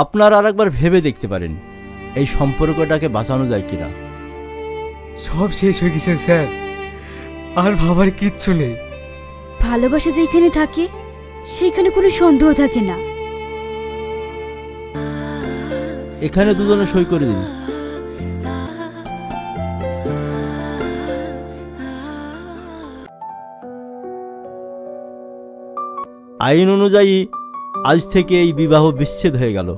আপনারা আরেকবার ভেবে দেখতে পারেন এই সম্পর্কটাকে বাঁচানো যায় কিনা। সব শেষ হয়ে গেছে স্যার, আর ভাবার কিচ্ছু নেই। ভালোবাসা যেখানে থাকে সেইখানে কোনো সন্দেহ থাকে না। এখানে দুজনে সই করে দিন। আইন অনুযায়ী আজ থেকে এই বিবাহ বিচ্ছেদ হয়ে গেল।